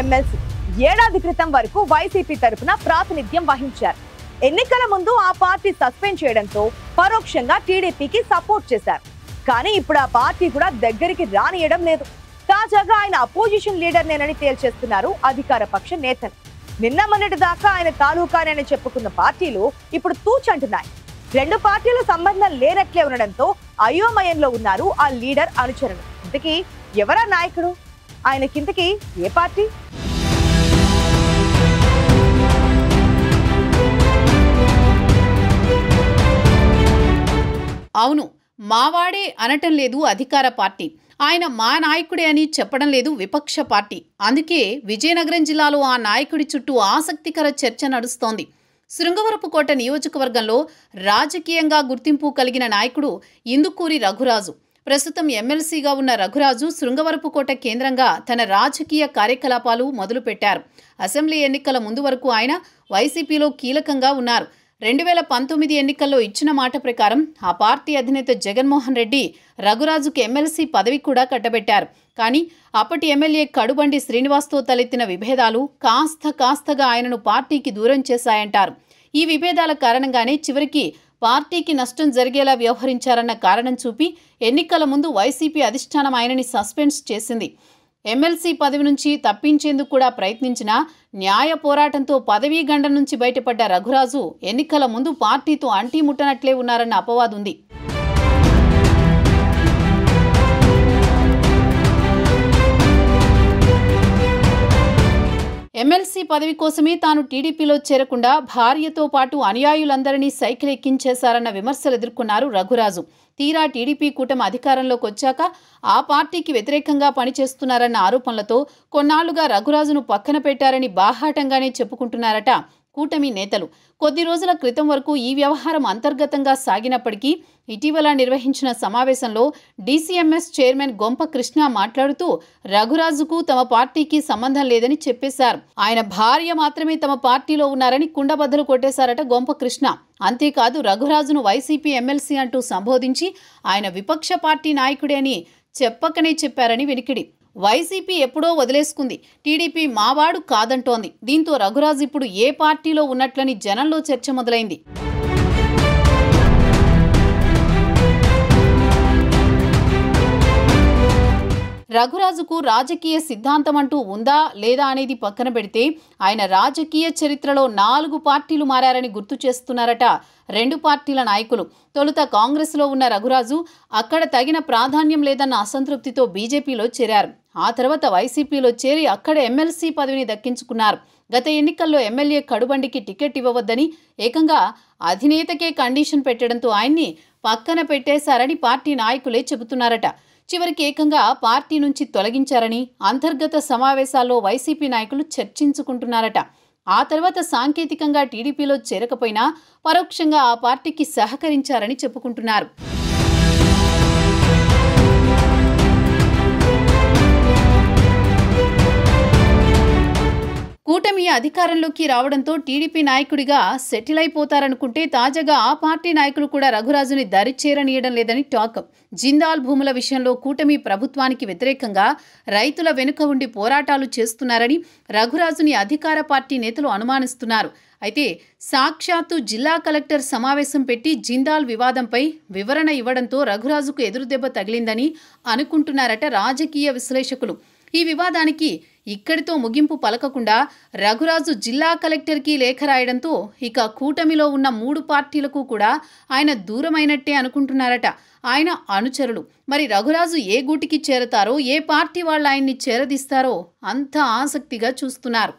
MLC ఏడాది క్రితం వరకు వైసీపీ తరపున ప్రాతినిధ్యం వహించారు. ఎన్నికల ముందు ఆ పార్టీ సస్పెండ్ చేయడంతో పరోక్షంగా టీడీపీకి సపోర్ట్ చేశారు. కానీ ఇప్పుడు ఆ పార్టీ కూడా దగ్గరికి రానియడం లేదు. తాజాగా ఆయన అపోజిషన్ లీడర్ నేనని తేల్చేస్తున్నారు అధికార పక్ష నేతలు. నిన్న మొన్నటి దాకా ఆయన తాలూకానని చెప్పుకున్న పార్టీలు ఇప్పుడు తూచంటున్నాయి. రెండు పార్టీల సంబంధం లేనట్లే ఉండడంతో అయోమయంలో ఉన్నారు ఆ లీడర్ అనుచరులు. ఇంతకీ ఎవరా నాయకుడు? ఆయనకింతకీ ఏ పార్టీ? అవును, మావాడే అనటం లేదు అధికార పార్టీ. ఆయన మా నాయకుడే అని చెప్పడం లేదు విపక్ష పార్టీ. అందుకే విజయనగరం జిల్లాలో ఆ నాయకుడి చుట్టూ ఆసక్తికర చర్చ నడుస్తోంది. శృంగవరపుకోట నియోజకవర్గంలో రాజకీయంగా గుర్తింపు కలిగిన నాయకుడు ఇందుకూరి రఘురాజు. ప్రస్తుతం ఎమ్మెల్సీగా ఉన్న రఘురాజు శృంగవరపుకోట కేంద్రంగా తన రాజకీయ కార్యకలాపాలు మొదలుపెట్టారు. అసెంబ్లీ ఎన్నికల ముందు వరకు ఆయన వైసీపీలో కీలకంగా ఉన్నారు. 2019 ఎన్నికల్లో ఇచ్చిన మాట ప్రకారం ఆ పార్టీ అధినేత జగన్మోహన్ రెడ్డి రఘురాజుకు ఎమ్మెల్సీ పదవి కూడా కట్టబెట్టారు. కానీ అప్పటి ఎమ్మెల్యే కడుబండి శ్రీనివాస్తో తలెత్తిన విభేదాలు కాస్తగా ఆయనను పార్టీకి దూరం చేశాయంటారు. ఈ విభేదాల కారణంగానే చివరికి పార్టీకి నష్టం జరిగేలా వ్యవహరించారన్న కారణం చూపి ఎన్నికల ముందు వైసీపీ అధిష్టానం ఆయనని సస్పెండ్ చేసింది. ఎమ్మెల్సీ పదవి నుంచి తప్పించేందుకు కూడా ప్రయత్నించినా న్యాయ పోరాటంతో పదవీ గండం నుంచి బయటపడ్డ రఘురాజు ఎన్నికల ముందు పార్టీతో అంటీముట్టనట్లే ఉన్నారన్న అపవాదుంది. ఎమ్మెల్సీ పదవి కోసమే తాను టీడీపీలో చేరకుండా భార్యతో పాటు అనుయాయులందరినీ సైకిల్ ఎక్కించేశారన్న విమర్శలు ఎదుర్కొన్నారు రఘురాజు. తీరా టీడీపీ కూటమి అధికారంలోకి వచ్చాక ఆ పార్టీకి వ్యతిరేకంగా పనిచేస్తున్నారన్న ఆరోపణలతో కొన్నాళ్లుగా రఘురాజును పక్కన పెట్టారని బాహాటంగానే చెప్పుకుంటున్నారట కూటమి నేతలు. కొద్ది రోజుల క్రితం వరకు ఈ వ్యవహారం అంతర్గతంగా సాగినప్పటికీ ఇటీవల నిర్వహించిన సమావేశంలో డీసీఎంఎస్ చైర్మన్ గొంప కృష్ణ మాట్లాడుతూ రఘురాజుకు తమ పార్టీకి సంబంధం లేదని చెప్పేశారు. ఆయన భార్య మాత్రమే తమ పార్టీలో ఉన్నారని కుండబద్దలు కొట్టేశారట గొంప కృష్ణ. అంతేకాదు రఘురాజును వైసీపీ ఎమ్మెల్సీ అంటూ సంబోధించి ఆయన విపక్ష పార్టీ నాయకుడే అని చెప్పకనే చెప్పారని వెనికిడి. వైసీపీ ఎప్పుడో వదిలేసుకుంది, టీడీపీ మావాడు కాదంటోంది. దీంతో రఘురాజు ఇప్పుడు ఏ పార్టీలో ఉన్నట్లని జనంలో చర్చ మొదలైంది. రఘురాజుకు రాజకీయ సిద్ధాంతం అంటూ ఉందా లేదా అనేది పక్కన పెడితే ఆయన రాజకీయ చరిత్రలో 4 పార్టీలు మారారని గుర్తు చేస్తున్నారట రెండు పార్టీల నాయకులు. తొలుత కాంగ్రెస్లో ఉన్న రఘురాజు అక్కడ తగిన ప్రాధాన్యం లేదన్న అసంతృప్తితో బీజేపీలో చేరారు. ఆ తర్వాత వైసీపీలో చేరి అక్కడ ఎమ్మెల్సీ పదవిని దక్కించుకున్నారు. గత ఎన్నికల్లో ఎమ్మెల్యే కడుబండికి టికెట్ ఇవ్వవద్దని ఏకంగా అధినేతకే కండిషన్ పెట్టడంతో ఆయన్ని పక్కన పెట్టేశారని పార్టీ నాయకులే చెబుతున్నారట. చివరికి ఏకంగా పార్టీ నుంచి తొలగించారని అంతర్గత సమావేశాల్లో వైసీపీ నాయకులు చర్చించుకుంటున్నారట. ఆ తర్వాత సాంకేతికంగా టీడీపీలో చేరకపోయినా పరోక్షంగా ఆ పార్టీకి సహకరించారని చెప్పుకుంటున్నారు. కూటమి అధికారంలోకి రావడంతో టీడీపీ నాయకుడిగా సెటిల్ అయిపోతారనుకుంటే తాజాగా ఆ పార్టీ నాయకులు కూడా రఘురాజుని దరిచేరనీయడం లేదని టాక్. జిందాల్ భూముల విషయంలో కూటమి ప్రభుత్వానికి వ్యతిరేకంగా రైతుల వెనుక ఉండి పోరాటాలు చేస్తున్నారని రఘురాజుని అధికార పార్టీ నేతలు అనుమానిస్తున్నారు. అయితే సాక్షాత్తు జిల్లా కలెక్టర్ సమావేశం పెట్టి జిందాల్ వివాదంపై వివరణ ఇవ్వడంతో రఘురాజుకు ఎదురుదెబ్బ తగిలిందని అనుకుంటున్నారట రాజకీయ విశ్లేషకులు. ఈ వివాదానికి ఇక్కడితో ముగింపు పలకకుండా రఘురాజు జిల్లా కలెక్టర్కి లేఖ రాయడంతో ఇక కూటమిలో ఉన్న 3 పార్టీలకు కూడా ఆయన దూరమైనట్టే అనుకుంటున్నారట ఆయన అనుచరులు. మరి రఘురాజు ఏ గూటికి చేరతారో, ఏ పార్టీ వాళ్ళు ఆయన్ని చేరదీస్తారో అంత ఆసక్తిగా చూస్తున్నారు.